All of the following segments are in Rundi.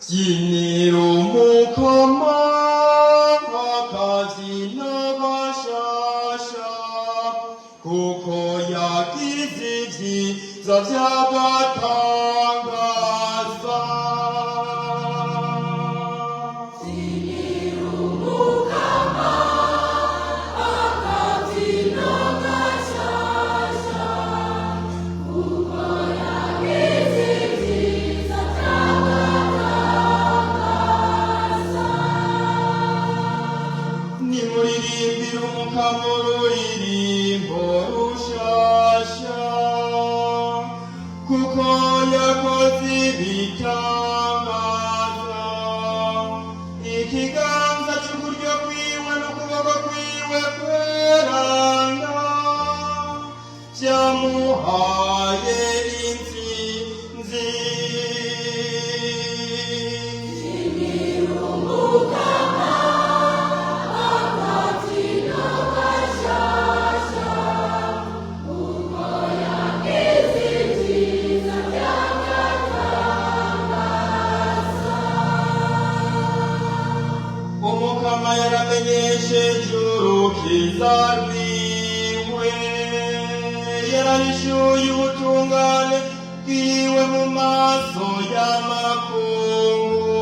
진리로 목함아 가지나 가샤샤 고코야 기지지 자자가 당가사 진리로 목함아 가지나 가샤샤 고코야 기지지 자자가 니무리린 비루무카무루이린 보루샤샤 구코야 고지비타마사 이키강사 주구려 귀와 누구가 귀와 괴란다 자무하예 인진지 진리로 목함아 가지나 가샤샤 고코야 기지지 자자가 Umukama yaramenyesheje urukiza rwiwe yarahishuye ubutungane bwiwe mu maso y'amakungu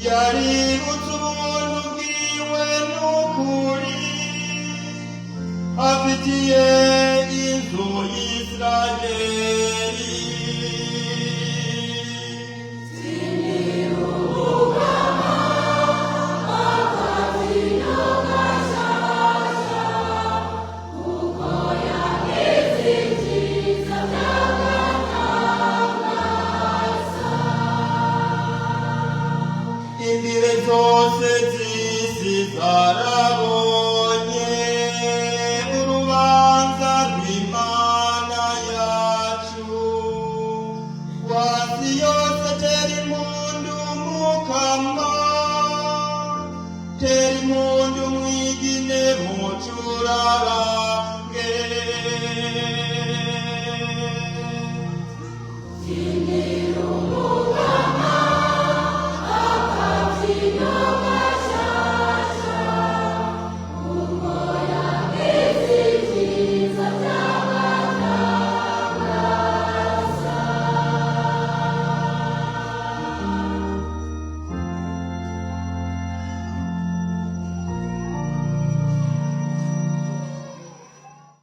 yaributse ubuntu bwiwe n'ukuri afitiye inzu y'Isirayeli 진리로 목함아 가지나 가샤샤 고코야 기지지 자자가 Indire zose z'isi zarabonye urubanza rw'Imana yacu wasi yose tera impundu Mukama tera impundu mwigine mucurara